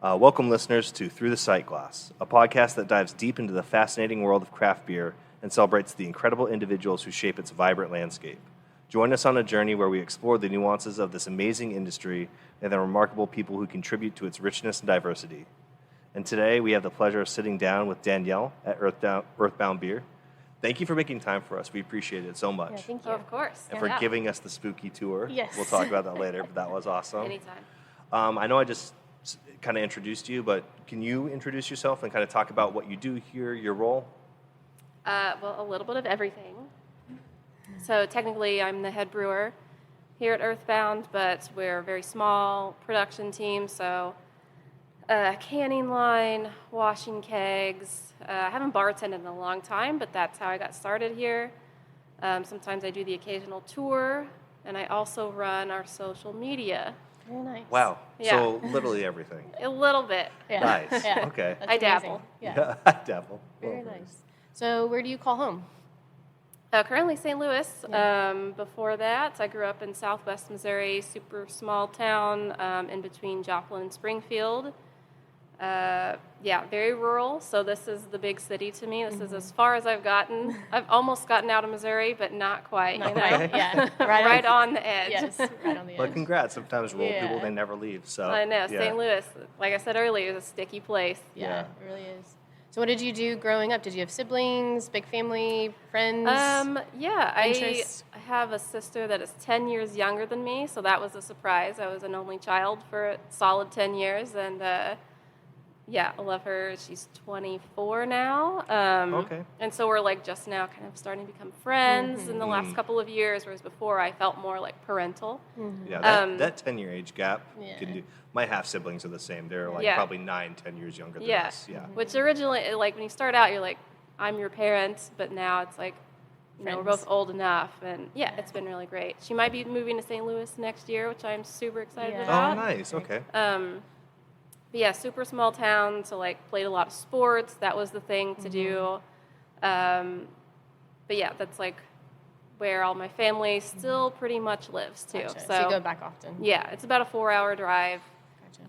Welcome, listeners, to Through the Sightglass, a podcast that dives deep into the fascinating world of craft beer and celebrates the incredible individuals who shape its vibrant landscape. Join us on a journey where we explore the nuances of this amazing industry and the remarkable people who contribute to its richness and diversity. And today, we have the pleasure of sitting down with Danielle at Earthbound Beer. Thank you for making time for us. We appreciate it so much. Yeah, thank you. Oh, of course. And for giving us the spooky tour. Yes. We'll talk about that later, but that was awesome. Anytime. I know I just kind of introduced you, but can you introduce yourself and kind of talk about what you do here, your role? Well, a little bit of everything. So technically, I'm the head brewer here at Earthbound, but we're a very small production team, so canning line, washing kegs. I haven't bartended in a long time, but that's how I got started here. Sometimes I do the occasional tour, and I also run our social media. Very nice. Wow. Yeah. So literally everything. A little bit. Yeah. Nice. Yeah. Okay. That's I amazing. dabble. Yeah. I dabble. Very Well, nice. So where do you call home? Currently St. Louis. Yeah. Before that, I grew up in southwest Missouri, super small town in between Joplin and Springfield. Very rural, so this is the big city to me. This is as far as I've gotten. I've almost gotten out of Missouri, but not quite. Not you know? quite. Yeah. Right on the edge. Yes. Right on the But edge. congrats. Sometimes rural Yeah. people, they never leave. So I know, yeah. St. Louis, like I said earlier, is a sticky place. Yeah, it really is. So what did you do growing up? Did you have siblings, big family, friends? Interests? I have a sister that is 10 years younger than me, so that was a surprise. I was an only child for a solid 10 years, and I love her. She's 24 now. Okay. And so we're like just now kind of starting to become friends in the last couple of years, whereas before I felt more like parental. Yeah, that 10-year age gap Yeah. can do. My half siblings are the same. They're like Yeah. probably 9-10 years younger than Yeah. us. Yeah. Which originally, like when you start out, you're like, I'm your parent, but now it's like, we're Friends. both old enough, and it's been really great. She might be moving to St. Louis next year, which I'm super excited Yeah. about. Oh, nice. Okay. But yeah, super small town, so like played a lot of sports. That was the thing to do. But yeah, that's like where all my family still pretty much lives too. Gotcha. So you go back often. Yeah, it's about a 4-hour drive.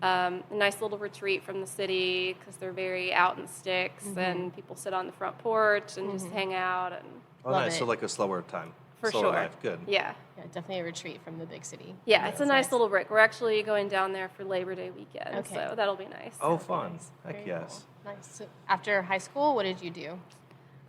Gotcha. A nice little retreat from the city because they're very out in sticks, and people sit on the front porch and just hang out. And Oh, Love nice. it. So like a slower time. For slower sure. life. Good. yeah, Yeah, definitely a retreat from the big city. yeah, it's a That's nice little break. We're actually going down there for Labor Day weekend, Okay. so that'll be nice. Oh, fun. Heck Very yes. cool. Nice. So after high school, what did you do?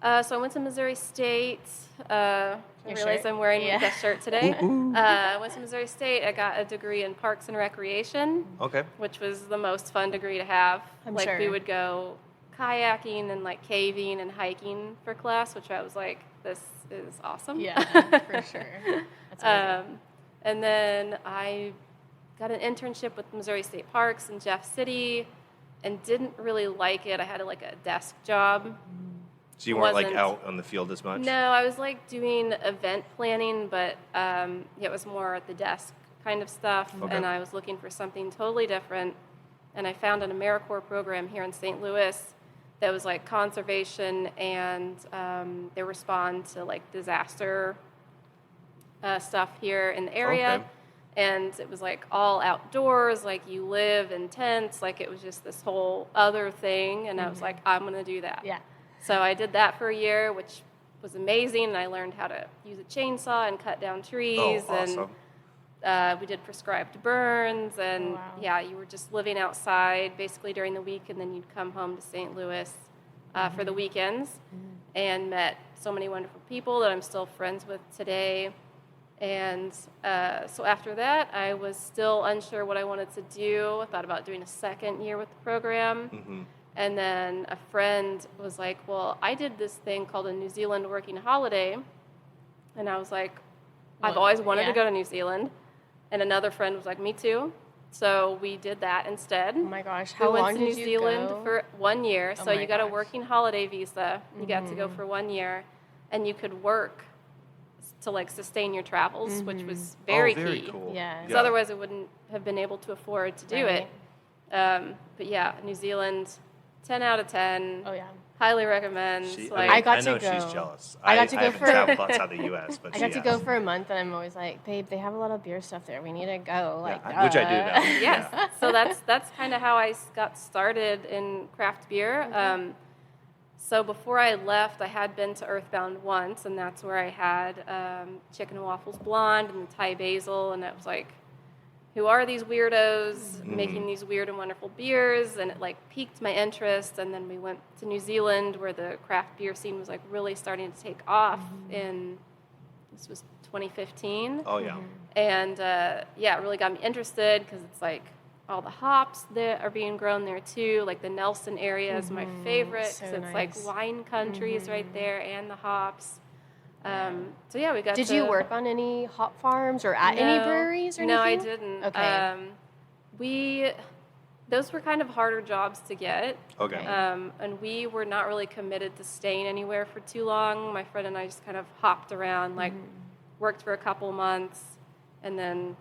So I went to Missouri State. I Your realize shirt? I'm wearing Yeah. that shirt today. I went to Missouri State. I got a degree in Parks and Recreation, Okay. which was the most fun degree to have. I'm like sure. we would go kayaking and like caving and hiking for class, which I was like, this is awesome. Yeah, for sure. That's amazing. And then I got an internship with Missouri State Parks in Jeff City and didn't really like it. I had like a desk job. So you weren't like Wasn't- out on the field as much? No, I was like doing event planning, but it was more at the desk kind of stuff. Okay. And I was looking for something totally different. And I found an AmeriCorps program here in St. Louis that was like conservation, and they respond to like disaster stuff here in the area. Okay. And it was like all outdoors, like you live in tents, like it was just this whole other thing. And I was like, I'm going to do that. Yeah. So I did that for a year, which was amazing. And I learned how to use a chainsaw and cut down trees. Oh, awesome. And we did prescribed burns. And Wow. yeah, you were just living outside basically during the week. And then you'd come home to St. Louis for the weekends and met so many wonderful people that I'm still friends with today. And so after that, I was still unsure what I wanted to do. I thought about doing a second year with the program. And then a friend was like, well, I did this thing called a New Zealand working holiday. And I was like, I've always wanted to go to New Zealand. And another friend was like, me too. So we did that instead. Oh my gosh, We how went long to did New you Zealand go? for 1 year. Oh So my you got a gosh. working holiday visa. You got to go for 1 year. And you could work to like sustain your travels, which was very very key. cool. Yeah. Because otherwise I wouldn't have been able to afford to do Right. it. But yeah, New Zealand 10 out of 10. Oh, yeah. Highly recommend. I got to know go. she's jealous. I got to go haven't for traveled outside the U.S., but I got to go for a month, and I'm always like, babe, they have a lot of beer stuff there. We need to go. Like, which I do know. Yes. Yeah. So that's kind of how I got started in craft beer. So before I left, I had been to Earthbound once, and that's where I had chicken and waffles blonde and Thai basil, and it was like, who are these weirdos making these weird and wonderful beers? And it like piqued my interest. And then we went to New Zealand, where the craft beer scene was like really starting to take off this was 2015. Oh, yeah. And it really got me interested, because it's like all the hops that are being grown there too. Like the Nelson area is my favorite, because it's like wine country is right there, and the hops. We got. Did you work on any hop farms or at any breweries or anything? No, I didn't. Okay. Those were kind of harder jobs to get. Okay. And we were not really committed to staying anywhere for too long. My friend and I just kind of hopped around, like worked for a couple months, and then,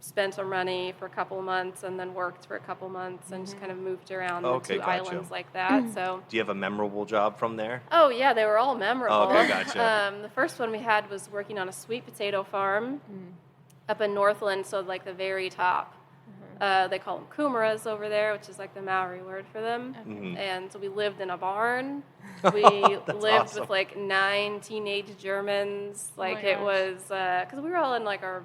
spent some money for a couple months, and then worked for a couple months, and just kind of moved around the two islands like that. So. Do you have a memorable job from there? Oh yeah, they were all memorable. Okay, gotcha. The first one we had was working on a sweet potato farm up in Northland, so like the very top. They call them kumaras over there, which is like the Maori word for them. And so we lived in a barn. We lived awesome. with like 9 teenage Germans. Like it was, because we were all in our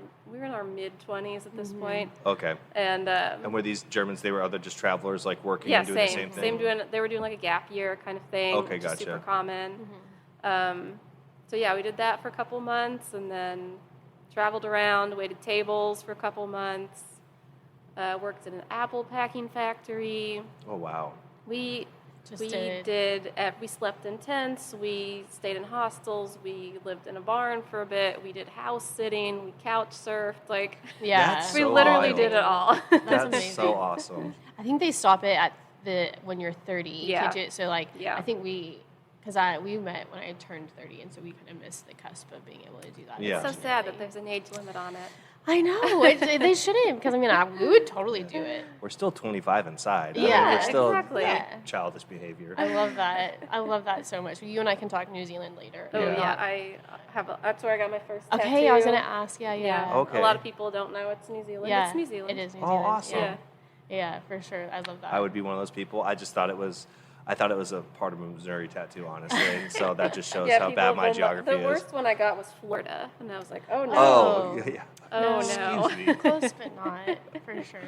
mid-20s at this point. Okay. And were these Germans, they were other just travelers, like working and doing the same thing? They were doing like a gap year kind of thing. Okay, which is gotcha. super common. We did that for a couple months, and then traveled around, waited tables for a couple months. Worked in an apple packing factory. Oh, wow. We slept in tents, we stayed in hostels, we lived in a barn for a bit, we did house sitting, we couch surfed, we literally did it all. That's amazing. So awesome. I think they stop it at when you're 30. Yeah. I think we met when I turned 30, and so we kind of missed the cusp of being able to do that. Yeah. It's so sad that there's an age limit on it. I know. They shouldn't, because we would totally do it. We're still 25 inside. Yeah, we're still exactly. Childish behavior. I love that. I love that so much. You and I can talk New Zealand later. Oh, yeah. I have. That's where I got my first tattoo. Okay, I was going to ask. Yeah. Okay. A lot of people don't know it's New Zealand. Yeah, it's New Zealand. It is New Zealand. Oh, awesome. Yeah, for sure. I love that. I would be one of those people. I thought it was a part of a Missouri tattoo, honestly. So that just shows how bad my geography is. The worst one I got was Florida, and I was like, oh no. Oh, yeah. Oh no. Excuse me. Close, but not, for sure.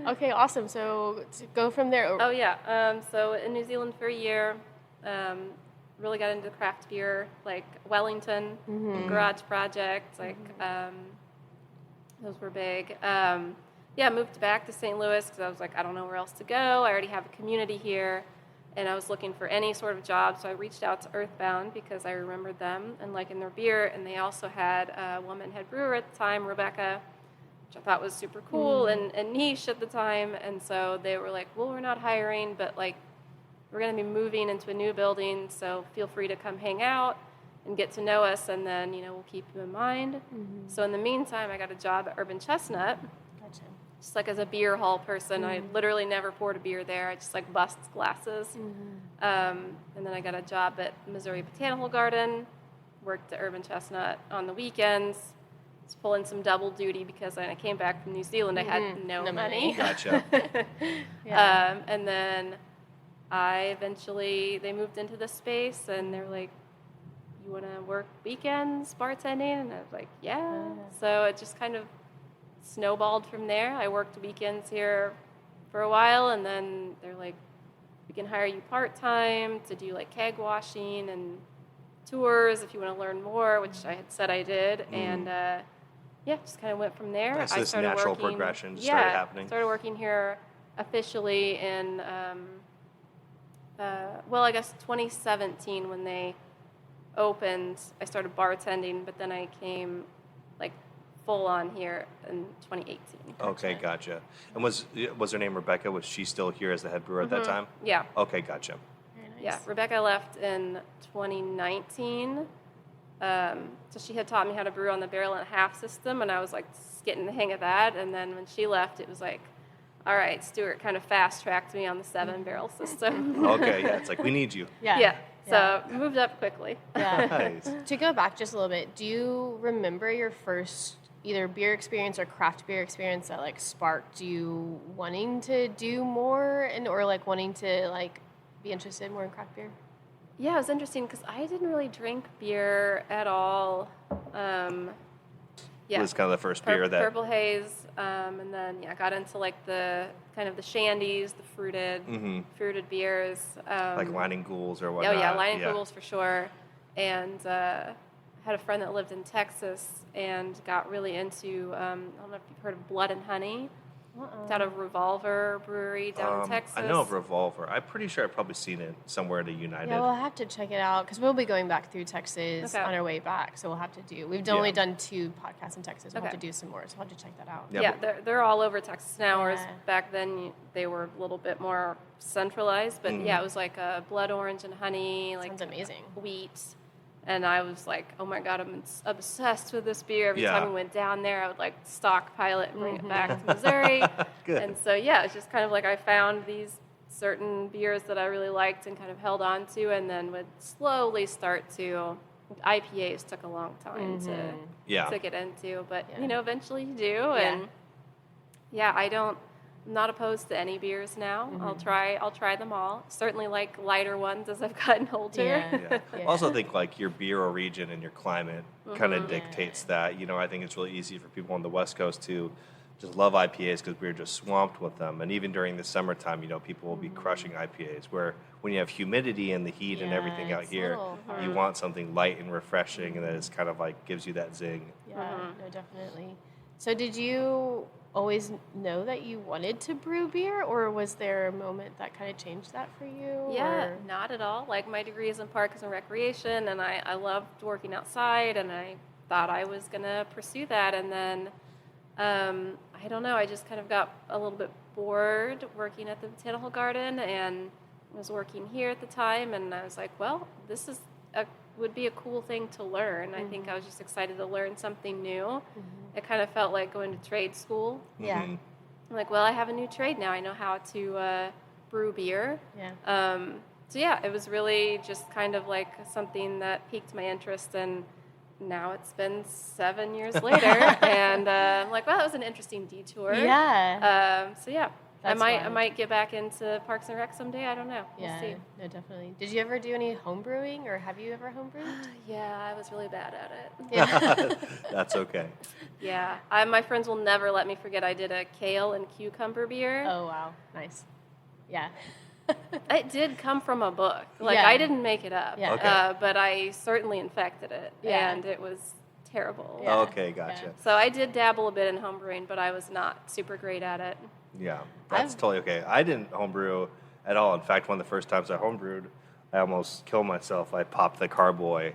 Okay, awesome. So to go from there. Oh yeah. So in New Zealand for a year, really got into craft beer, like Wellington, Garage Project, those were big. Moved back to St. Louis because I was like, I don't know where else to go. I already have a community here. And I was looking for any sort of job, so I reached out to Earthbound because I remembered them and liking their beer. And they also had a woman head brewer at the time, Rebecca, which I thought was super cool and niche at the time. And so they were like, well, we're not hiring, but we're going to be moving into a new building, so feel free to come hang out and get to know us, and then, we'll keep you in mind. So in the meantime, I got a job at Urban Chestnut. Just as a beer hall person. I literally never poured a beer there. I just bust glasses. And then I got a job at Missouri Botanical Garden, worked at Urban Chestnut on the weekends, was pulling some double duty because when I came back from New Zealand, I had no money. Gotcha. And then they moved into this space, and they were like, you want to work weekends bartending? And I was like, yeah. So it just kind of snowballed from there. I worked weekends here for a while, and then they're like, we can hire you part-time to do keg washing and tours if you want to learn more, which I had said I did. And just kind of went from there. Nice, I this started natural working, progression just started happening. Started working here officially in I guess 2017 when they opened. I started bartending, but then I came full on here in 2018. Okay, gotcha. And was her name Rebecca? Was she still here as the head brewer at that time? Yeah. Okay, gotcha. Very nice. Yeah, Rebecca left in 2019. So she had taught me how to brew on the barrel and a half system, and I was just getting the hang of that. And then when she left, it was all right, Stuart kind of fast-tracked me on the 7-barrel system. Okay, yeah, it's like, we need you. Yeah. So moved up quickly. Yeah. Nice. To go back just a little bit, do you remember your first either beer experience or craft beer experience that like sparked you wanting to do more or like wanting to like be interested more in craft beer? Yeah, it was interesting because I didn't really drink beer at all. It was kind of the first beer that... Purple Haze, and then got into like the kind of the shandies, the fruited beers. like Lining Ghouls or whatnot. Oh yeah, Lining Ghouls for sure. And had a friend that lived in Texas and got really into, I don't know if you've heard of Blood and Honey. It's out of Revolver Brewery down in Texas. I know of Revolver. I'm pretty sure I've probably seen it somewhere at a United. Yeah, we'll have to check it out because we'll be going back through Texas on our way back. So we'll have to do. We've only done 2 podcasts in Texas. We'll have to do some more. So we'll have to check that out. Yeah, they're all over Texas now. Whereas back then they were a little bit more centralized. But it was like a Blood Orange and Honey. Like sounds amazing. Wheat. And I was like, oh my God, I'm obsessed with this beer. Every time we went down there, I would like stockpile it and bring it back to Missouri. Good. And so, it's just kind of like I found these certain beers that I really liked and kind of held on to, and then would slowly start to. IPAs took a long time to get into, but eventually you do. And I'm not opposed to any beers now. I'll try them all. Certainly like lighter ones as I've gotten older. Yeah. Also think like your beer or region and your climate kind of dictates that. I think it's really easy for people on the West Coast to just love IPAs because we're just swamped with them. And even during the summertime, people will be crushing IPAs, where when you have humidity and the heat and everything out here, you want something light and refreshing and that is kind of like gives you that zing. Yeah, no, definitely. So did you always know that you wanted to brew beer, or was there a moment that kind of changed that for you? Yeah, not at all. Like my degree is in parks and recreation, and I loved working outside, and I thought I was going to pursue that. And then, I don't know, I just kind of got a little bit bored working at the Botanical Garden, and was working here at the time, and I was like, well, this would be a cool thing to learn. I think I was just excited to learn something new. It kind of felt like going to trade school. Yeah. I'm like, well, I have a new trade now. I know how to brew beer. Yeah. It was really just kind of like something that piqued my interest, and now it's been 7 years later, and I'm like, well, that was an interesting detour. Yeah. I might get back into Parks and Rec someday. I don't know. We'll see. No, definitely. Did you ever do any home brewing, or have you ever home brewed? Yeah, I was really bad at it. Yeah. That's okay. Yeah. My friends will never let me forget I did a kale and cucumber beer. Oh, wow. Nice. Yeah. It did come from a book. I didn't make it up. Yeah. Okay. But I certainly infected it, and it was terrible. Yeah. Okay, gotcha. Yeah. So I did dabble a bit in home brewing, but I was not super great at it. Yeah, that's totally okay. I didn't homebrew at all. In fact, one of the first times I homebrewed, I almost killed myself. I popped the carboy,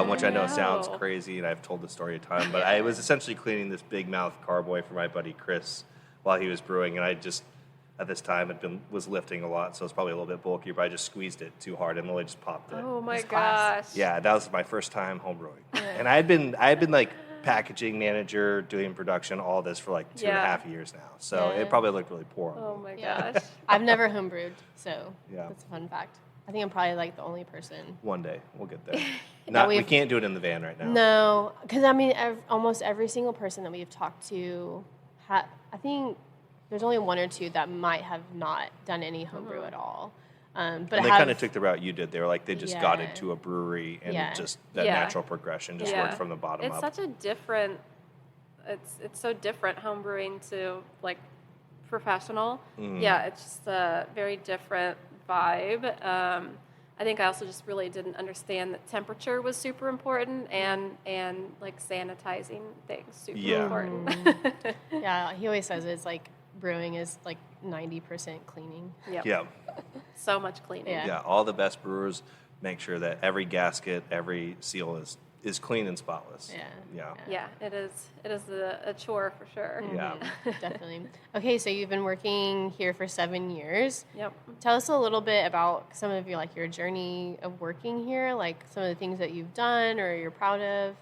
which I know sounds crazy, and I've told the story a ton, but I was essentially cleaning this big mouth carboy for my buddy Chris while he was brewing, and I just, at this time, was lifting a lot, so it's probably a little bit bulkier, but I just squeezed it too hard and really just popped it. Oh my gosh. Yeah, that was my first time homebrewing. And I had been like packaging manager, doing production, all this for like 2.5 years now. So it probably looked really poor on me. Oh my gosh. I've never homebrewed, so that's a fun fact. I think I'm probably like the only person. One day, we'll get there. We can't do it in the van right now. No, because I mean, almost every single person that we've talked to, I think there's only 1 or 2 that might have not done any homebrew at all. But and they kind of took the route you did. They were like, they just got into a brewery and just that natural progression just worked from the bottom up. It's such a different, it's so different homebrewing to like professional. Yeah, it's just a very different vibe. I think I also just really didn't understand that temperature was super important and like sanitizing things super important. Yeah, he always says it's like brewing is like 90% cleaning. Yep. Yeah. So much cleaning. Yeah, all the best brewers make sure that every gasket, every seal is clean and spotless. Yeah, it is a chore for sure. Yeah. Definitely. Okay, so you've been working here for 7 years. Yep. Tell us a little bit about some of your journey of working here, like some of the things that you've done or you're proud of.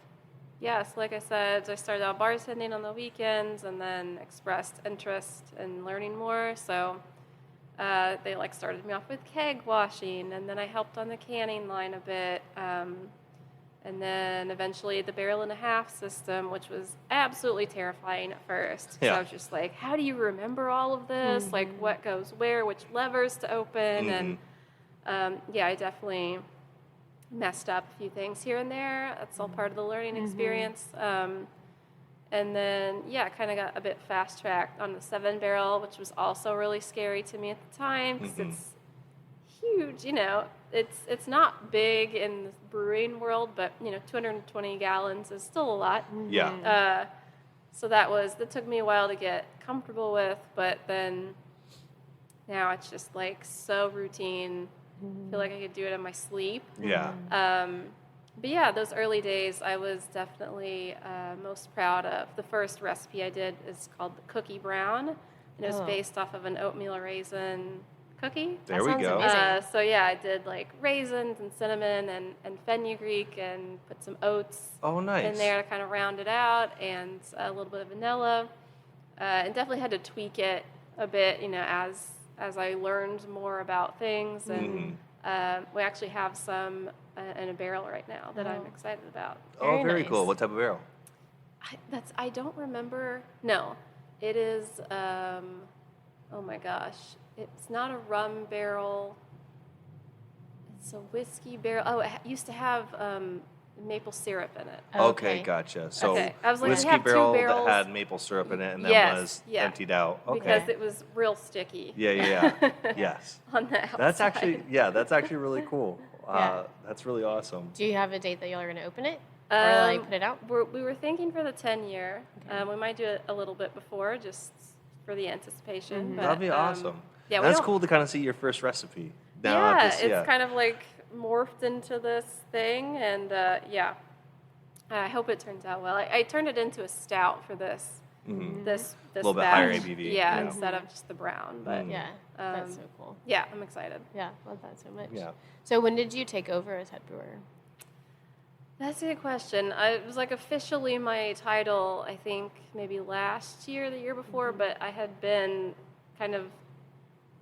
Yeah, so like I said, I started out bartending on the weekends and then expressed interest in learning more. So they like started me off with keg washing, and then I helped on the canning line a bit. And then eventually the barrel and a half system, which was absolutely terrifying at first. Yeah. So I was just like, how do you remember all of this? Like what goes where, which levers to open? And I definitely messed up a few things here and there. That's all part of the learning experience. And then, kind of got a bit fast-tracked on the 7-barrel, which was also really scary to me at the time because it's huge, It's not big in the brewing world, but, 220 gallons is still a lot. Yeah. So that took me a while to get comfortable with, but then now it's just, like, so routine. I feel like I could do it in my sleep. Yeah. But yeah, those early days I was definitely most proud of. The first recipe I did is called the Cookie Brown, and it was based off of an oatmeal raisin cookie. There we go. So yeah, I did like raisins and cinnamon and fenugreek and put some oats in there to kind of round it out, and a little bit of vanilla. And definitely had to tweak it a bit, as I learned more about things. And we actually have some in a barrel right now that I'm excited about. Very nice. cool. What type of barrel? I don't remember. No, it is. Oh my gosh, it's not a rum barrel. It's a whiskey barrel. Oh, it used to have maple syrup in it. Okay, gotcha. So I was like, whiskey I have barrel two that barrels. had maple syrup in it and then was emptied out. Okay. Because it was real sticky. Yeah. Yes. On the outside. That's actually really cool. That's really awesome. Do you have a date that y'all are going to open it? Or like put it out? We were thinking for the 10-year. We might do it a little bit before, just for the anticipation. But, That'd be awesome. Yeah, that's cool to kind of see your first recipe. Now it's kind of like morphed into this thing, and I hope it turns out well. I turned it into a stout for this this a little bit batch. higher ABV. Yeah, instead of just the brown. But That's so cool. yeah, I'm excited. Yeah, love that so much. Yeah. So when did you take over as head brewer? That's a good question. It was like officially my title, I think maybe last year, the year before, but I had been kind of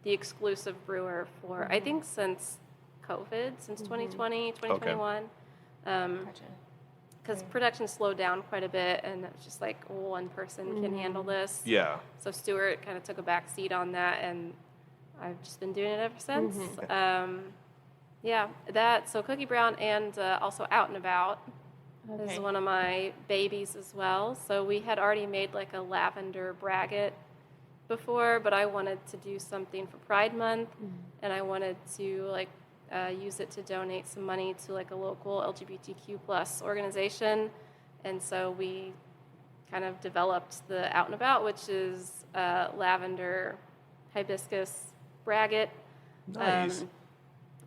the exclusive brewer for, I think, since COVID, since 2020, 2021. Gotcha. Because production slowed down quite a bit, and it was just like one person can handle this. Yeah. So Stuart kind of took a back seat on that, and I've just been doing it ever since. So Cookie Brown and also Out and About is one of my babies as well. So we had already made like a lavender braggot before, but I wanted to do something for Pride Month, and I wanted to like use it to donate some money to like a local LGBTQ plus organization, and so we kind of developed the Out and About, which is lavender hibiscus braggot. Nice.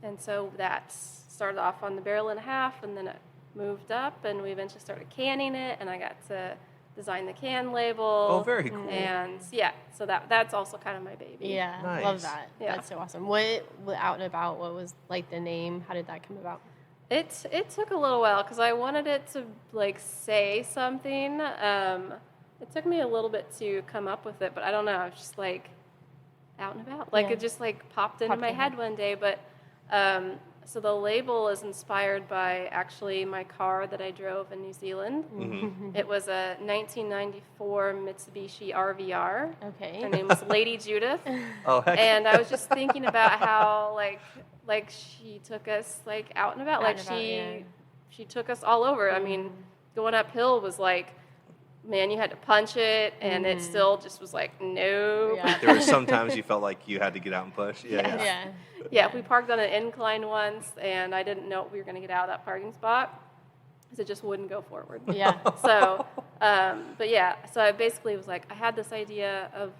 And so that started off on the barrel and a half, and then it moved up, and we eventually started canning it, and I got to design the can label. Oh, very cool. And so that's also kind of my baby. Yeah, Nice. love that. Yeah. That's so awesome. What Out and About? What was like the name? How did that come about? It took a little while because I wanted it to like say something. It took me a little bit to come up with it, but I don't know. I was just like Out and About. Like it just like popped into my head one day. But so the label is inspired by actually my car that I drove in New Zealand. It was a 1994 Mitsubishi RVR. Okay. Her name was Lady Judith. Oh, heck. And I was just thinking about how like she took us like out and about. She took us all over. I mean, going uphill was like, man, you had to punch it, and it still just was like, no. Yeah. There were some times you felt like you had to get out and push. Yeah. Yeah, we parked on an incline once, and I didn't know we were going to get out of that parking spot because it just wouldn't go forward. Yeah. So, so I basically was like, I had this idea of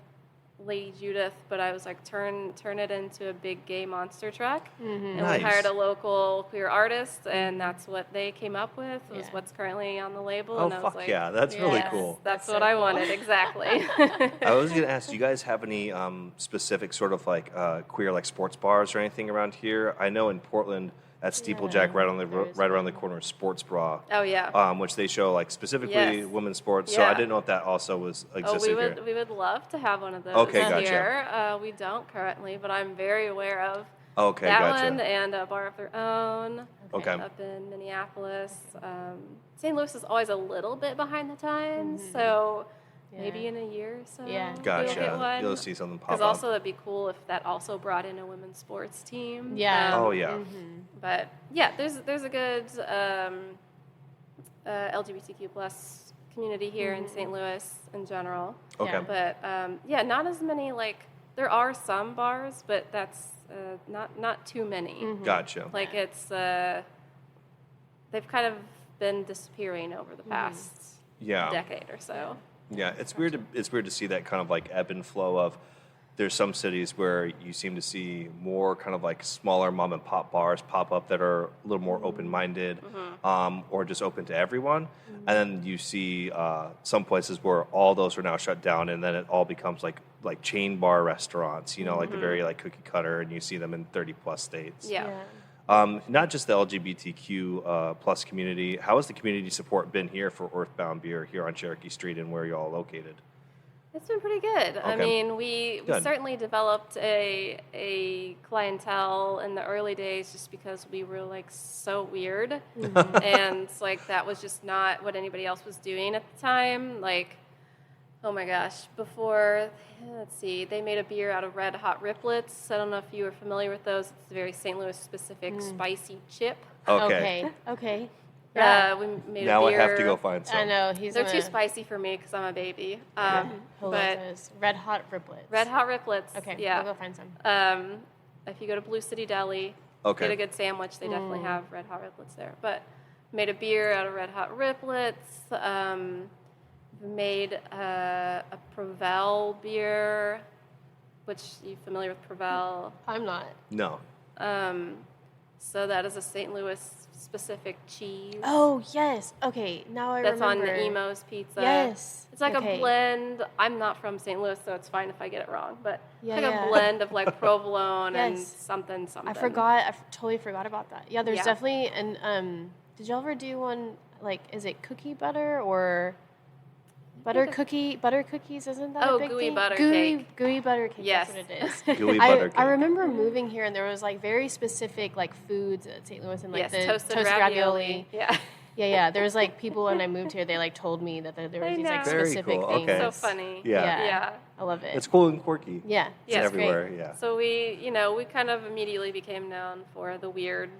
Lady Judith, but I was like, turn it into a big gay monster truck. And Nice. we hired a local queer artist, and that's what they came up with, was Yeah. what's currently on the label. Oh, and I was fuck like, yeah. That's really Yes. cool. That's That's what so I cool. wanted, exactly. I was going to ask, do you guys have any specific sort of like queer like sports bars or anything around here? I know in Portland at Steeplejack, right There is around the one. corner of Sports Bra, Oh yeah. which they show like specifically Yes. women's sports. So I Yeah. didn't know if that also was Oh, existed here. we would love to have one of those Okay, gotcha. here. We don't currently, but I'm very aware of Okay, that gotcha. one and a Bar of Their Own Okay. up in Minneapolis. St. Louis is always a little bit behind the times, so maybe Yeah. in a year or so Yeah. we'll Gotcha. get one. You'll see something pop Because up. also it'd be cool if that also brought in a women's sports team. Yeah. Oh yeah. But yeah, there's a good LGBTQ plus community here in St. Louis in general. Okay. Yeah. But yeah, not as many. Like there are some bars, but that's not too many. Gotcha. Like it's they've kind of been disappearing over the past Yeah. decade or so. Yeah, it's weird to see that kind of like ebb and flow of. There's some cities where you seem to see more kind of like smaller mom and pop bars pop up that are a little more open-minded, or just open to everyone. And then you see some places where all those are now shut down, and then it all becomes like chain bar restaurants. You know, like the very like cookie cutter, and you see them in 30 plus states. Yeah. Not just the LGBTQ plus community. How has the community support been here for Earthbound Beer here on Cherokee Street and where you're all located? It's been pretty good. I Okay. mean, we Good. certainly developed a clientele in the early days just because we were like so weird, and like that was just not what anybody else was doing at the time. Like, oh my gosh, before let's see, they made a beer out of red hot riplets. I don't know if you are familiar with those. It's a very St. Louis specific spicy chip. Okay. Okay. We made Now a beer. I have to go find some. I know They're too spicy for me because I'm a baby. Hold on, But those red hot riplets. red hot riplets. Okay. Yeah. We'll go find some. If you go to Blue City Deli, Okay. get a good sandwich. They definitely have red hot riplets there. But made a beer out of red hot riplets. Made a Provel beer, which you familiar with Provel? I'm not. No. So that is a St. Louis specific cheese. Oh yes. Okay. Now I That's remember. on the Emo's Pizza. Yes. It's like Okay. a blend. I'm not from St. Louis, so it's fine if I get it wrong. But Yeah, it's like yeah. a blend of like provolone and Yes. something. I forgot. I totally forgot about that. Yeah. There's Yeah. definitely an. Did y'all ever do one like? Is it cookie butter or? Butter cookies, isn't that Oh, a big gooey thing? butter cake. Gooey butter cake, Yes. that's what it is. Gooey butter cake. I remember moving here and there was like very specific like foods at St. Louis and like Yes, the toasted ravioli. Yeah. Yeah. There was like people when I moved here, they like told me that there I was these like know. Very specific cool, things. okay. So funny. Yeah. Yeah. I love it. It's cool and quirky. Yeah. It's Yeah, it's everywhere. great. Yeah. So we kind of immediately became known for the weird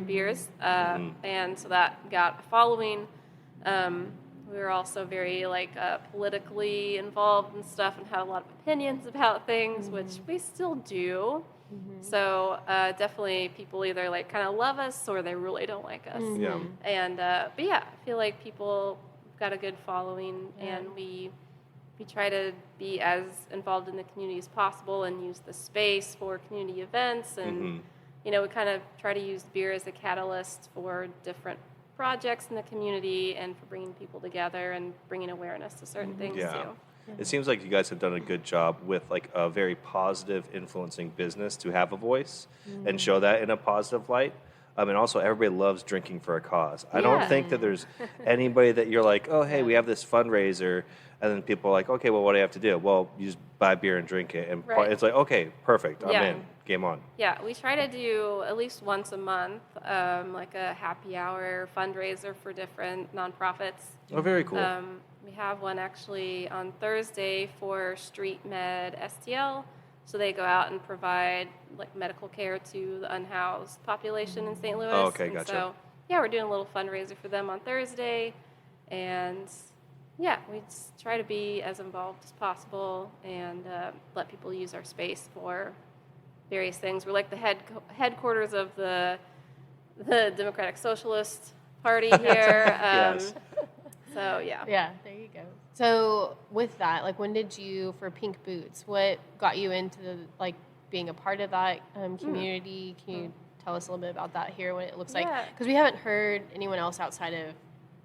beers, and so that got a following. We were also very like politically involved and stuff, and had a lot of opinions about things, which we still do. So definitely, people either like kind of love us or they really don't like us. Yeah. And but yeah, I feel like people got a good following, and we try to be as involved in the community as possible and use the space for community events, and you know, we kind of try to use beer as a catalyst for different projects in the community and for bringing people together and bringing awareness to certain things Yeah. too. It seems like you guys have done a good job with like a very positive influencing business to have a voice and show that in a positive light. And also everybody loves drinking for a cause. I don't Yeah. think that there's anybody that you're like, oh, hey, we have this fundraiser. And then people are like, okay, well, what do I have to do? Well, you just buy beer and drink it. And Right. it's like, okay, perfect. I'm Yeah. in. Game on. Yeah, we try to do at least once a month, like a happy hour fundraiser for different nonprofits. Oh, very cool. We have one actually on Thursday for Street Med STL. So they go out and provide like medical care to the unhoused population in St. Louis. Oh, okay, And gotcha. So yeah, we're doing a little fundraiser for them on Thursday, and yeah, we just try to be as involved as possible and let people use our space for various things. We're like the headquarters of the Democratic Socialist Party here. Yes. So yeah. Yeah, there you go. So with that, like when did you, for Pink Boots, what got you into like being a part of that community? Can you tell us a little bit about that here, what it looks like? Yeah. Because we haven't heard anyone else outside of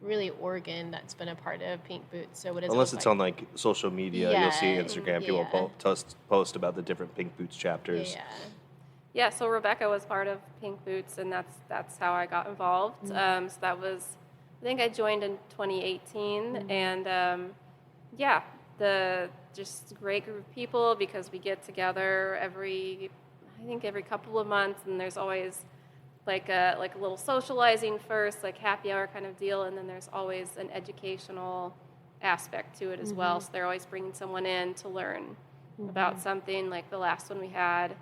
really Oregon that's been a part of Pink Boots. So what is Unless it it's look on like social media, Yeah, you'll see Instagram people yeah. post about the different Pink Boots chapters. Yeah. Yeah, so Rebecca was part of Pink Boots, and that's how I got involved. So that was, I think I joined in 2018, and yeah, just a great group of people because we get together every couple of months, and there's always like a little socializing first, like happy hour kind of deal, and then there's always an educational aspect to it as well. So they're always bringing someone in to learn about something. Like the last one we had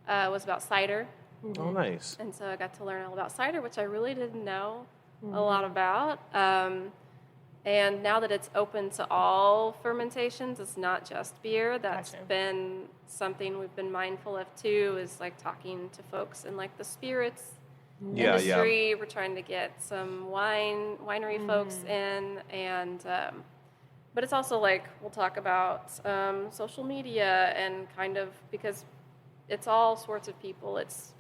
was about cider. Oh, nice. And so I got to learn all about cider, which I really didn't know a lot about. And now that it's open to all fermentations, it's not just beer. That's been something we've been mindful of too, is like talking to folks in like the spirits industry. Yeah. We're trying to get some winery folks in, and but it's also like we'll talk about social media and kind of because it's all sorts of people. It's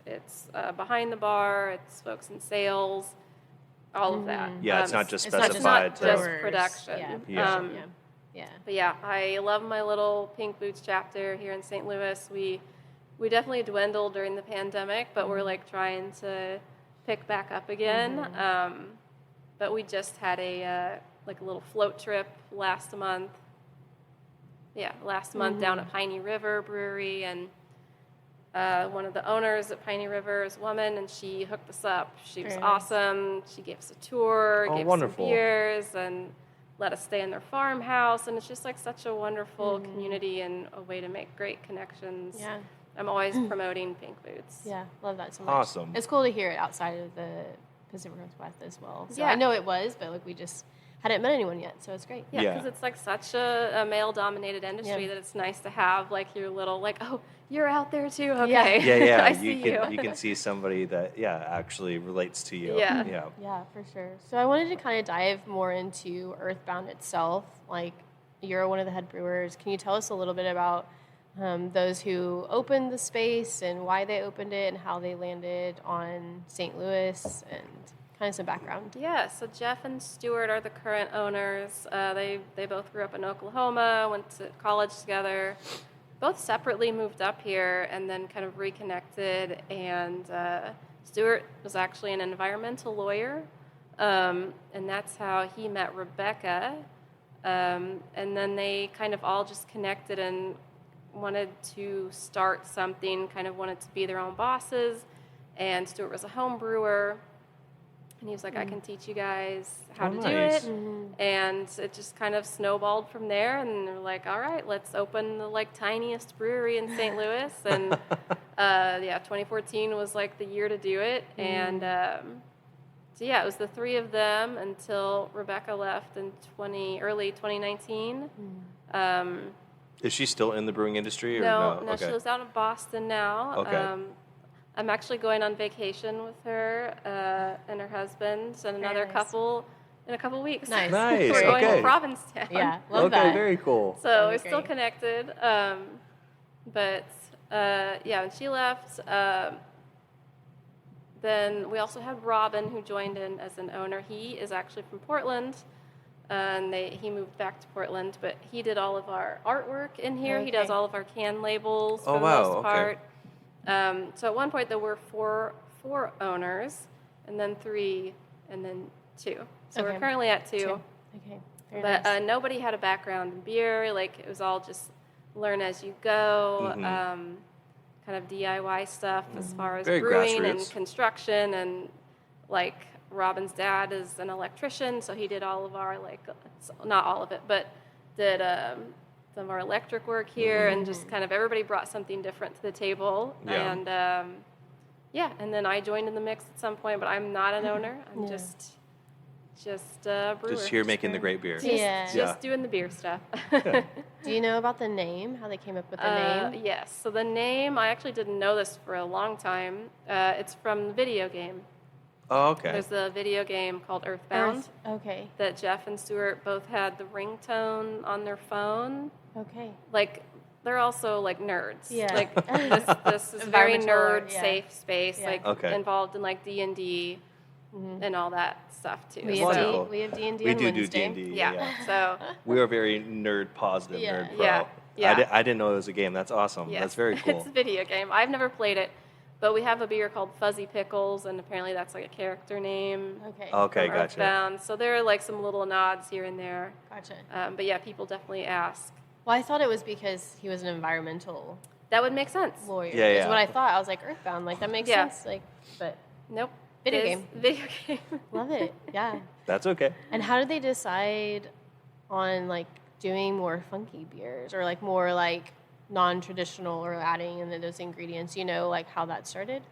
behind the bar. It's folks in sales. All of that. Yeah, it's not just specified. It's not just production. Yeah. But yeah, I love my little Pink Boots chapter here in St. Louis. We definitely dwindled during the pandemic, but we're like trying to pick back up again. But we just had a little float trip last month. Yeah, down at Piney River Brewery, and one of the owners at Piney River is a woman, and she hooked us up. She was awesome. She gave us a tour, gave us some beers, and let us stay in their farmhouse. And it's just like such a wonderful community and a way to make great connections. Yeah. I'm always promoting Pink Boots. Yeah, love that so much. Awesome. It's cool to hear it outside of the Pacific Northwest as well. So I know it was, but like we just hadn't met anyone yet, so it's great. Yeah, because it's like such a male-dominated industry that it's nice to have like your little like, oh, you're out there too. Okay. Yeah. I see you. You can see somebody that actually relates to you. Yeah, for sure. So I wanted to kind of dive more into Earthbound itself. Like you're one of the head brewers. Can you tell us a little bit about those who opened the space and why they opened it and how they landed on St. Louis and kind of some background? Yeah, so Jeff and Stuart are the current owners. They both grew up in Oklahoma, went to college together, both separately moved up here and then kind of reconnected. And Stuart was actually an environmental lawyer, and that's how he met Rebecca. And then they kind of all just connected and wanted to start something, kind of wanted to be their own bosses. And Stuart was a home brewer. And he was like, I can teach you guys how to do it. And it just kind of snowballed from there. And they're like, all right, let's open the like tiniest brewery in St. Louis. And 2014 was like the year to do it. And so yeah, it was the three of them until Rebecca left in early 2019. Is she still in the brewing industry? Or no, okay. She lives out in Boston now. Okay. I'm actually going on vacation with her and her husband and another couple in a couple weeks. Nice. We're going to Provincetown. Yeah, love that. Okay, very cool. So we're still connected. But when she left, then we also had Robin who joined in as an owner. He is actually from Portland. And he moved back to Portland, but he did all of our artwork in here. Okay. He does all of our can labels for the most part. So at one point there were four owners, and then 3, and then 2. So we're currently at 2. Okay. But nice. Nobody had a background in beer. Like it was all just learn as you go, kind of DIY stuff as far as very brewing grassroots. And construction, and like Robin's dad is an electrician, so he did all of our not all of it, but did some of our electric work here, and just kind of everybody brought something different to the table. And and then I joined in the mix at some point, but I'm not an owner. I'm just a brewer. Just here making the great beer. Just doing the beer stuff. Do you know about the name, how they came up with the name? Yes. So the name, I actually didn't know this for a long time. It's from the video game. Oh, okay. There's a video game called Earthbound. Okay. That Jeff and Stuart both had the ringtone on their phone. Okay. Like, they're also, like, nerds. Yeah. Like, this is a very nerd-safe space, involved in, like, D&D and all that stuff, too. We have D&D on We do Wednesday. D&D. Yeah. So we are very nerd-positive, nerd-pro. Yeah. I didn't know it was a game. That's awesome. Yes. That's very cool. It's a video game. I've never played it. But we have a beer called Fuzzy Pickles, and apparently that's like a character name. Okay. Okay, from gotcha. Earthbound. So there are like some little nods here and there. Gotcha. But yeah, people definitely ask. Well, I thought it was because he was an environmental That would make sense. lawyer. Yeah, Is yeah. what I thought. I was like, Earthbound, like that makes Yeah. sense. Like, but Nope. Video It is game. Video game. love it. Yeah. That's okay. And how did they decide on like doing more funky beers or like more like non-traditional or adding in those ingredients? You know, like how that started?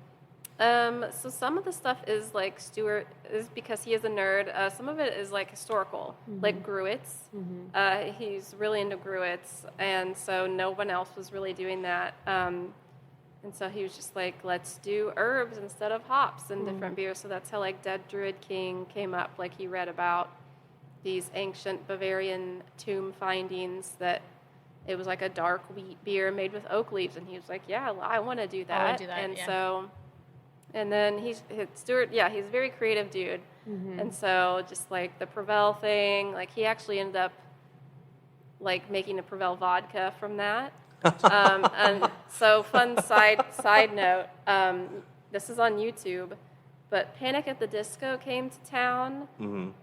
So some of the stuff is like Stuart is because he is a nerd. Some of it is like historical, like Gruits. He's really into Gruits, and so no one else was really doing that. And so he was just like, let's do herbs instead of hops and different beers. So that's how like Dead Druid King came up. Like he read about these ancient Bavarian tomb findings that it was like a dark wheat beer made with oak leaves, and he was like, yeah, I want to do that. I wanna do that, and yeah. so. And then Stuart, yeah, he's a very creative dude. And so just like the Prevel thing, like he actually ended up like making a Prevel vodka from that. And so fun side note, this is on YouTube, but Panic at the Disco came to town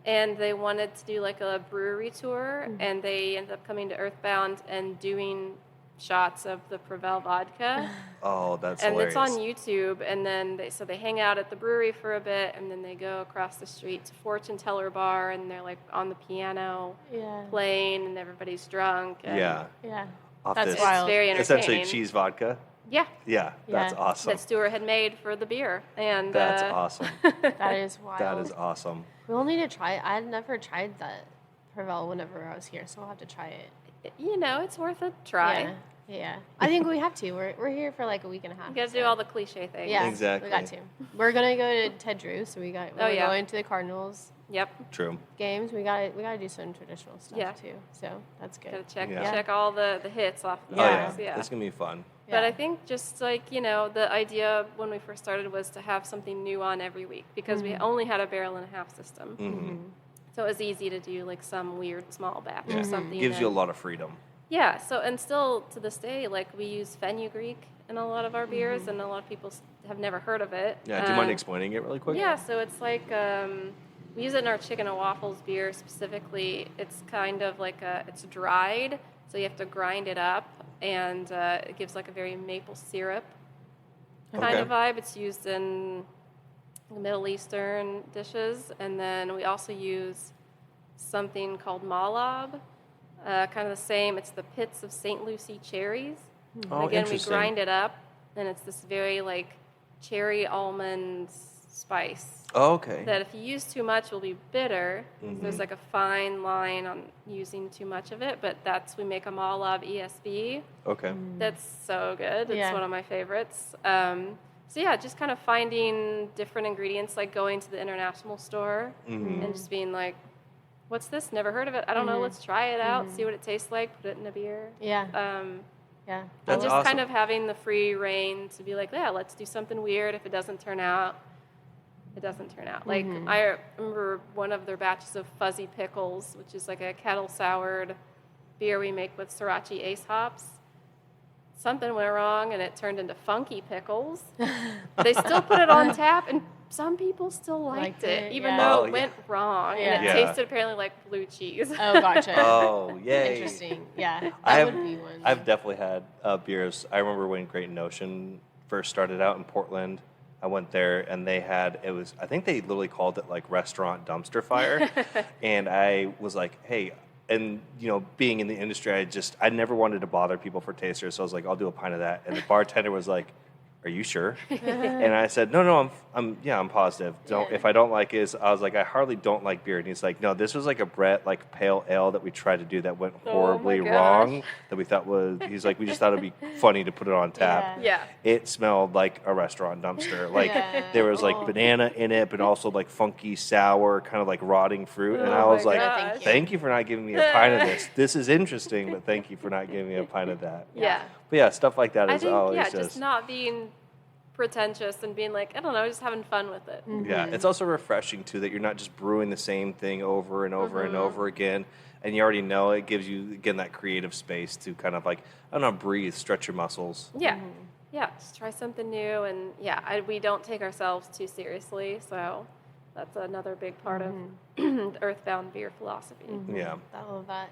and they wanted to do like a brewery tour and they ended up coming to Earthbound and doing shots of the Prevel vodka. Oh, that's And hilarious. it's on YouTube, and then they hang out at the brewery for a bit, and then they go across the street to Fortune Teller Bar, and they're like on the piano Yeah. playing, and everybody's drunk. And Yeah. Yeah. Off That's this, wild. It's very entertaining. essentially cheese vodka. Yeah, Yeah, that's Yeah. awesome. that Stuart had made for the beer, and That's awesome. That is wild. That is awesome. We'll need to try it. I had never tried that Prevel whenever I was here, so we'll have to try it. you know, it's worth a try. Yeah. Yeah. I think we have to. We're here for like a week and a half. You got to do so- all the cliche things. Yeah, Exactly. we got to. We're gonna go to Ted Drew, so we're yeah. going to the Cardinals Yep. True. games. We gotta do some traditional stuff Yeah. too. So that's good. Got to check Yeah. check all the hits off the Oh, yeah. box. Yeah. It's going to be fun. But Yeah. I think just like, you know, the idea when we first started was to have something new on every week because we only had a barrel and a half system. So it was easy to do like some weird small batch Yeah. or something. Gives you a and- lot of freedom. Yeah, so and still to this day, like we use fenugreek in a lot of our beers and a lot of people have never heard of it. Yeah, do you mind explaining it really quick? Yeah, so it's like we use it in our chicken and waffles beer specifically. It's kind of like it's dried, so you have to grind it up, and it gives like a very maple syrup kind Okay. of vibe. It's used in Middle Eastern dishes, and then we also use something called malab, kind of the same. It's the pits of St. Lucie cherries. Oh, Again, we interesting. grind it up, and it's this very like cherry almond spice Oh, okay. that if you use too much will be bitter. There's like a fine line on using too much of it, but we make a Malab ESB. Okay. That's so good. It's Yeah. one of my favorites. So yeah, just kind of finding different ingredients, like going to the international store and just being like, what's this? Never heard of it. I don't know. Let's try it out, see what it tastes like, put it in a beer. Yeah. Yeah. Yeah. That's and just awesome. kind of having the free reign to be like, yeah, let's do something weird. If it doesn't turn out, it doesn't turn out. Like, I remember one of their batches of Fuzzy Pickles, which is like a kettle soured beer we make with Sriracha Ace hops. Something went wrong and it turned into Funky Pickles. They still put it on tap, and some people still liked it, even yeah. though Oh, it went wrong. Yeah. And it Yeah. tasted apparently like blue cheese. Oh, gotcha. Oh, yay. Interesting. Yeah. That I have, would be one. I've definitely had beers. I remember when Great Notion first started out in Portland. I went there and they had, I think they literally called it like restaurant dumpster fire. And I was like, hey, and you know, being in the industry, I never wanted to bother people for tasters. So I was like, I'll do a pint of that. And the bartender was like, are you sure? And I said, no, I'm positive. If I don't like it, I was like, I hardly don't like beer. And he's like, no, this was like a Brett, like pale ale that we tried to do that went horribly gosh. wrong. That we thought he's like, we just thought it'd be funny to put it on tap. Yeah. It smelled like a restaurant dumpster. Like Yeah. there was like Oh. banana in it, but also like funky, sour, kind of like rotting fruit. And Oh I was my like, gosh. thank you for not giving me a pint of this. This is interesting, but thank you for not giving me a pint of that. Yeah. But yeah, stuff like that I is think, always yeah, just just not being pretentious and being like, I don't know, just having fun with it. yeah. It's also refreshing too that you're not just brewing the same thing over and over and over again, and you already know it gives you again that creative space to kind of like I don't know, breathe, stretch your muscles. Yeah. yeah, just try something new. And yeah, we don't take ourselves too seriously, so that's another big part of the Earthbound Beer philosophy. Yeah. I love that.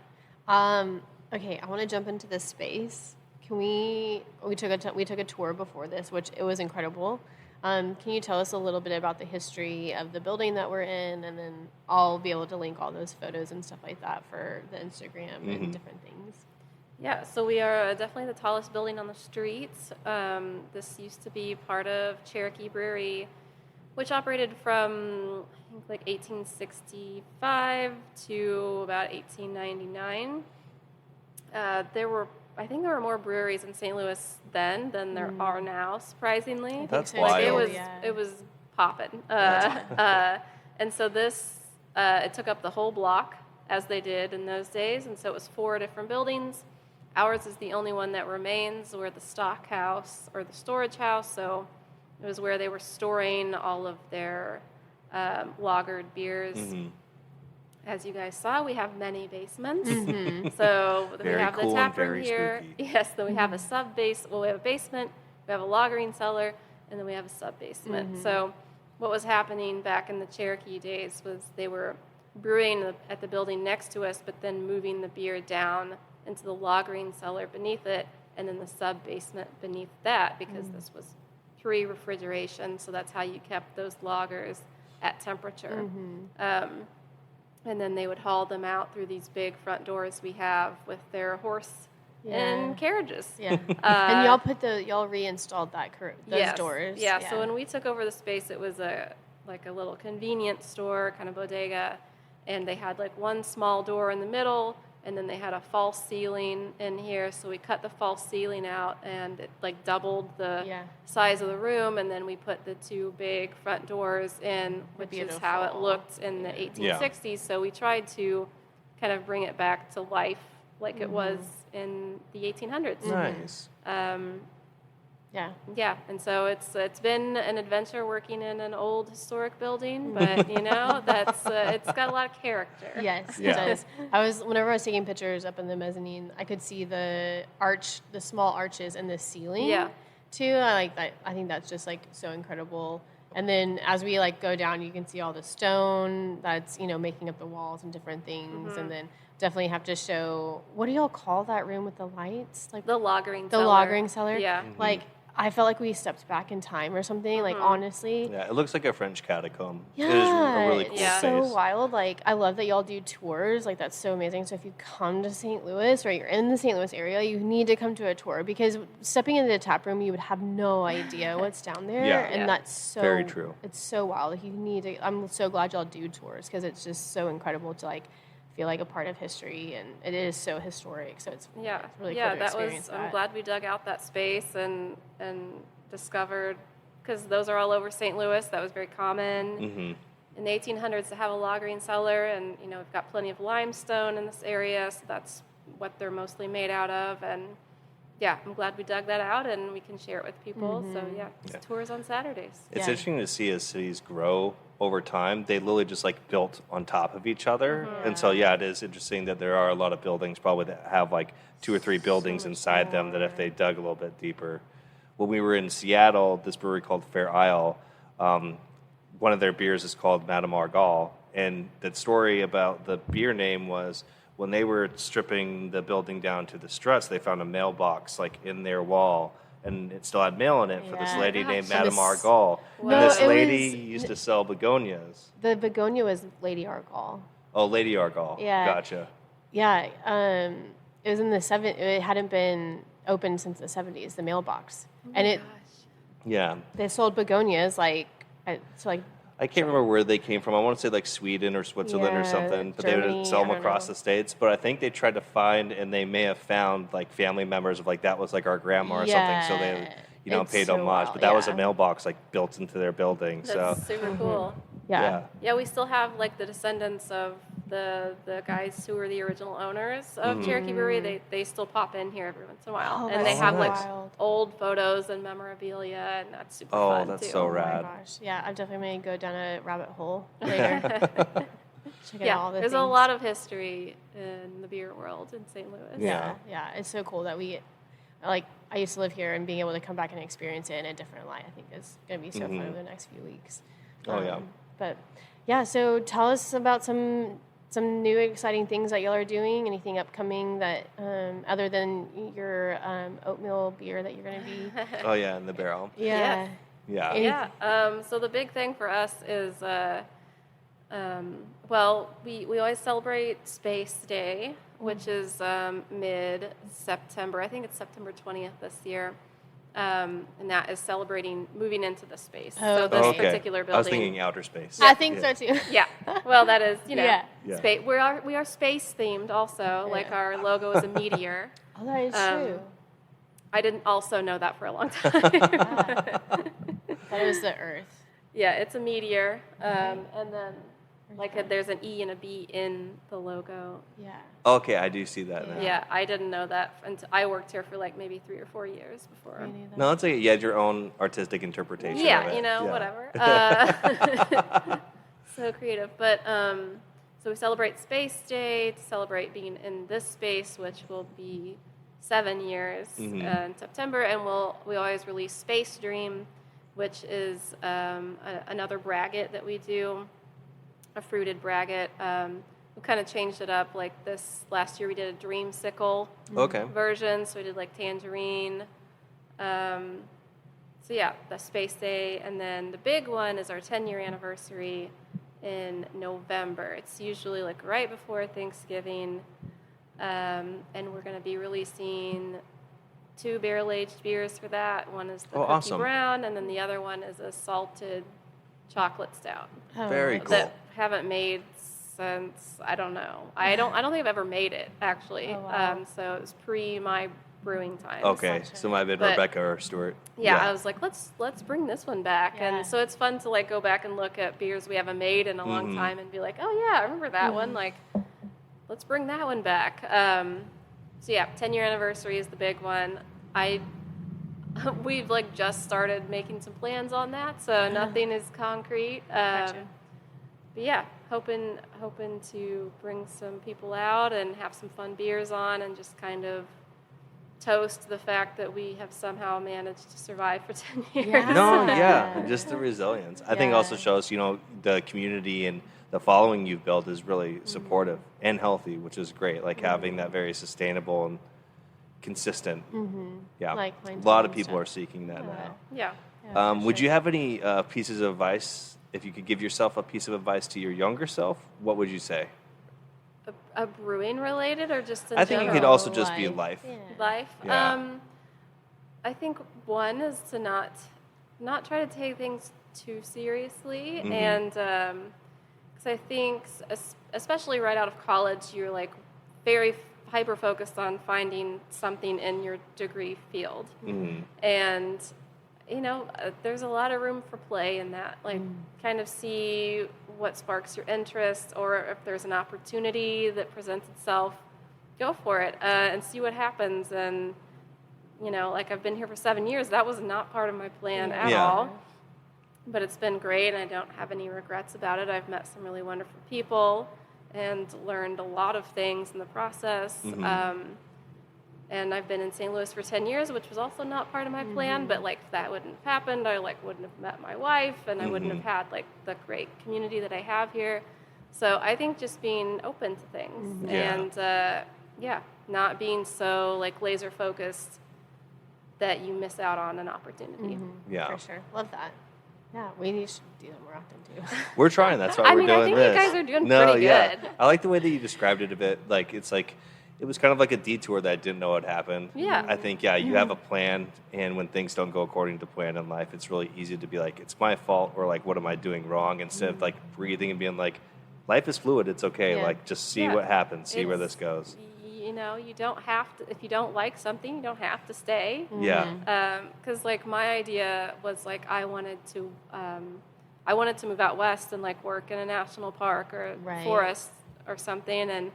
Okay, I want to jump into this space. Can we took a tour before this, which it was incredible. Can you tell us a little bit about the history of the building that we're in, and then I'll be able to link all those photos and stuff like that for the Instagram and different things. Yeah, so we are definitely the tallest building on the streets. This used to be part of Cherokee Brewery, which operated from, I think, like 1865 to about 1899. I think there were more breweries in St. Louis then than there are now, surprisingly. That's so. wild. It was popping. And so it took up the whole block, as they did in those days, and so it was 4 different buildings. Ours is the only one that remains. We're the stock house or the storage house, so it was where they were storing all of their lagered beers. As you guys saw, we have many basements. So we Very have cool the tap and very room here. spooky. Yes, then we have a sub-base. Well, we have a basement, we have a lagering cellar, and then we have a sub-basement. So what was happening back in the Cherokee days was they were brewing at the building next to us, but then moving the beer down into the lagering cellar beneath it, and then the sub-basement beneath that, because this was pre-refrigeration, so that's how you kept those lagers at temperature. And then they would haul them out through these big front doors we have with their horse and carriages. Yeah. And y'all reinstalled those doors. Yeah. So when we took over the space, it was a little convenience store, kind of bodega, and they had like one small door in the middle, and then they had a false ceiling in here. So we cut the false ceiling out, and it like doubled the size of the room, and then we put the 2 big front doors in, which is how it looked in the 1860s. So we tried to kind of bring it back to life like it was in the 1800s. Nice. Yeah, and so it's been an adventure working in an old historic building, but that's it's got a lot of character. Yes, Yeah. it does. Whenever I was taking pictures up in the mezzanine, I could see the small arches in the ceiling. Yeah. Too. I like that. I think that's just like so incredible. And then as we like go down, you can see all the stone that's making up the walls and different things, and then definitely have to show, what do y'all call that room with the lights? Like The lagering the cellar. lagering cellar. Yeah. Like I felt like we stepped back in time or something. Like honestly. Yeah, it looks like a French catacomb. Yeah, It is a really cool it's space. so wild. Like I love that y'all do tours. Like that's so amazing. So if you come to St. Louis or you're in the St. Louis area, you need to come to a tour, because stepping into the tap room, you would have no idea what's down there. Yeah. And that's so Very true. It's so wild. Like you need to. I'm so glad y'all do tours, because it's just so incredible to like feel like a part of history, and it is so historic. So it's really cool to experience that. I'm glad we dug out that space and discovered, because those are all over St. Louis. That was very common in the 1800s to have a lagering cellar, and we've got plenty of limestone in this area, so that's what they're mostly made out of. And yeah, I'm glad we dug that out and we can share it with people. So it's tours on Saturdays. It's interesting to see as cities grow over time. They literally just like built on top of each other. And so it is interesting that there are a lot of buildings probably that have like 2 or 3 buildings inside them that if they dug a little bit deeper. When we were in Seattle, this brewery called Fair Isle, one of their beers is called Madame Argall. And the story about the beer name was when they were stripping the building down to the struts, they found a mailbox like in their wall, and it still had mail in it for this lady named Madame Argall. No, and this it lady was- used to sell begonias. The begonia was Lady Argall. Oh, Lady Argall. Yeah. Gotcha. Yeah, it was in the It hadn't been opened since the 70s. The mailbox, Yeah. they sold begonias like I can't remember where they came from. I want to say like Sweden or Switzerland or Yeah, something, but they Germany, would sell them I don't across know. the states. But I think they tried to find, and they may have found like family members of like that was like our grandma or something. So they, it's paid so homage. wild, But that was a yeah. mailbox like built into their building. That's super cool. yeah. Yeah, we still have like the descendants of the guys who were the original owners of Cherokee Brewery. They still pop in here every once in a while, Oh, and they that's have so like wild. old photos and memorabilia, and that's super Oh, fun that's too. so Oh rad. my gosh. Yeah, I'm definitely going to go down a rabbit hole later. Check out all the there's a things. lot of history in the beer world in St. Louis. Yeah. Yeah, it's so cool that we, like, I used to live here, and being able to come back and experience it in a different light, I think is going to be so fun over the next few weeks. Oh, yeah. But yeah, so tell us about some new exciting things that y'all are doing. Anything upcoming that other than your oatmeal beer that you're going to be? Oh yeah, in the barrel. Yeah. Yeah. Yeah. So the big thing for us is, well, we always celebrate Space Day, which is mid-September. I think it's September 20th this year. And that is celebrating moving into the space. So this particular building. I was thinking outer space. I think so too. Yeah. Well, that is, you know, Yeah. space. We are space themed also. Like our logo is a meteor. Oh, that is true. I didn't also know that for a long time. That was the Earth. Yeah, it's a meteor. And then there's an E and a B in the logo. Yeah. Okay, I do see that now. Yeah, I didn't know that until I worked here for like maybe 3 or 4 years before. No, it's like you had your own artistic interpretation. Yeah, of it. you know, whatever. So creative. But so we celebrate Space Day to celebrate being in this space, which will be 7 years in September, and we always release Space Dream, which is another braggot that we do, a fruited braggot. We kind of changed it up. Like this last year, we did a dreamsicle version, so we did like tangerine. So yeah, the Space Day, and then the big one is our 10-year anniversary in November. It's usually like right before Thanksgiving, and we're going to be releasing 2 barrel-aged beers for that. One is the Cookie Brown, and then the other one is a salted chocolate stout. Very cool. That haven't made since I don't know. I don't think I've ever made it actually. Oh, wow. So it was pre my brewing time. Okay, so might have been Rebecca or Stuart. Yeah, I was like, let's bring this one back, and so it's fun to like go back and look at beers we haven't made in a long time and be like, oh yeah, I remember that one. Like, let's bring that one back. So yeah, 10-year anniversary is the big one. We've like just started making some plans on that, so nothing is concrete. But yeah, hoping to bring some people out and have some fun beers on, and just kind of toast the fact that we have somehow managed to survive for 10 years. Yeah. No, yeah, just the resilience. I think also shows, you know, the community and the following you've built is really supportive and healthy, which is great. Like having that very sustainable and consistent. Yeah, a lot of people are seeking that now. Yeah. Would you have any pieces of advice, if you could give yourself a piece of advice to your younger self, what would you say? A brewing related, or just in I think general? it could also just be life. Yeah. Life. Yeah. I think one is to not try to take things too seriously, and because I think especially right out of college, you're like very hyper focused on finding something in your degree field, and you know there's a lot of room for play in that. Like kind of see what sparks your interest, or if there's an opportunity that presents itself, go for it and see what happens. And you know, like I've been here for 7 years. That was not part of my plan at all, but it's been great, and I don't have any regrets about it. I've met some really wonderful people and learned a lot of things in the process. And I've been in St. Louis for 10 years, which was also not part of my plan, but like if that wouldn't have happened, I like wouldn't have met my wife, and I wouldn't have had like the great community that I have here. So I think just being open to things and not being so like laser focused that you miss out on an opportunity. Yeah, for sure. Love that. Yeah, we need to do that more often too. We're trying. That's why we're doing this. I think you guys are doing pretty good. I like the way that you described it a bit. Like it's like it was kind of like a detour that I didn't know would happen. Yeah. I think you have a plan, and when things don't go according to plan in life, it's really easy to be like, it's my fault, or like, what am I doing wrong? Instead of like breathing and being like, life is fluid. It's okay. Yeah. Like just see what happens. See where this goes. You know, you don't have to, if you don't like something, you don't have to stay. Yeah. Because like my idea was like I wanted to move out west and like work in a national park or a forest or something, and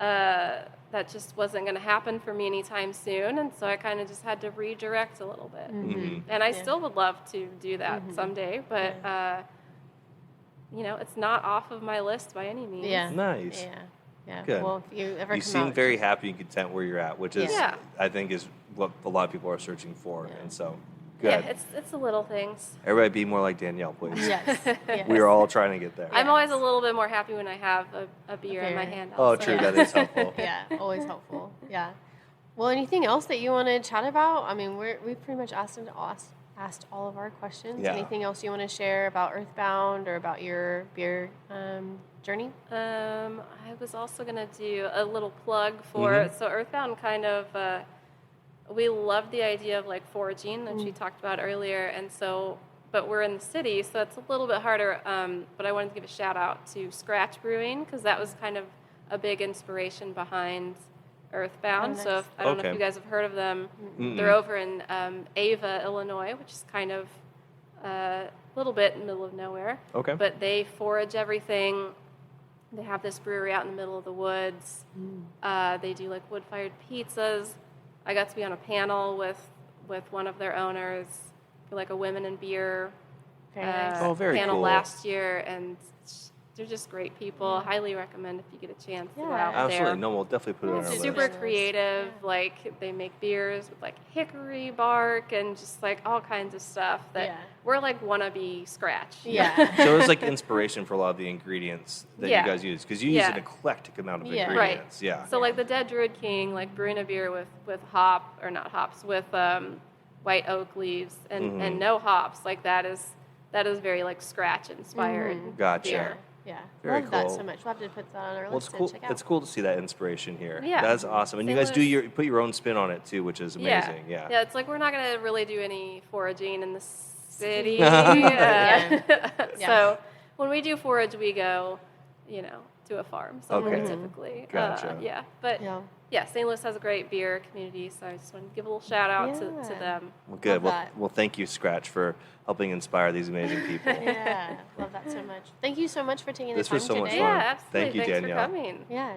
that just wasn't going to happen for me anytime soon. And so I kind of just had to redirect a little bit. And I still would love to do that someday, but you know, it's not off of my list by any means. Yeah. Nice. Yeah. Good. Well, if you ever You come seem out, very happy and content where you're at, which is, Yeah. I think, is what a lot of people are searching for. Yeah. And so, good. Yeah, it's the little things. Everybody be more like Danielle, please. Yes. Yes. We are all trying to get there. I'm always a little bit more happy when I have a beer in my beer. hand. Oh, Also. true. Yeah. That is helpful. Yeah, always helpful. Yeah. Well, anything else that you want to chat about? I mean, we've pretty much asked all of our questions. Yeah. Anything else you want to share about Earthbound or about your beer journey? I was also going to do a little plug for, Mhm. so Earthbound kind of, we love the idea of like foraging that she talked about earlier. And so, but we're in the city, so it's a little bit harder. But I wanted to give a shout out to Scratch Brewing because that was kind of a big inspiration behind Earthbound. Oh, nice. So I don't know Okay. if you guys have heard of them. Mm-mm. They're over in Ava, Illinois, which is kind of a little bit in the middle of nowhere. Okay. But they forage everything. They have this brewery out in the middle of the woods. They do like wood-fired pizzas. I got to be on a panel with one of their owners for like a women in beer Very nice. Oh, very panel cool. last year, and they're just great people. Highly recommend if you get a chance to go Yeah. out Absolutely. there. No, we'll definitely put it on our It's list. Super list. creative. Yeah. Like they make beers with like hickory bark and just like all kinds of stuff that Yeah. we're like wannabe Scratch. Yeah. So it was like inspiration for a lot of the ingredients that Yeah. you guys use because you use Yeah. an eclectic amount of Yeah. Right. ingredients. Yeah. So like the Dead Druid King, like brewing a beer with hop or not hops with white oak leaves and Mhm. no hops, like that is very like Scratch inspired Gotcha. beer. Yeah. Very Love that cool. so much. We'll have to put that on our Well, list it's cool. to check out. It's cool to see that inspiration here. Yeah. That's awesome. And you St. guys do Louis. put your own spin on it too, which is amazing. Yeah. Yeah, it's like we're not gonna really do any foraging in the city. Yeah. So when we do forage, we go, to a farm somewhere Okay. typically. Gotcha. Yeah, but Yeah. St. Louis has a great beer community, so I just wanted to give a little shout out to Yeah. them. Well, good. Love that. Well, thank you, Scratch, for helping inspire these amazing people. Yeah. Love that so much. Thank you so much for taking the This time was so much today. fun. Yeah, absolutely. Thank you, Thanks Danielle. for coming. Yeah.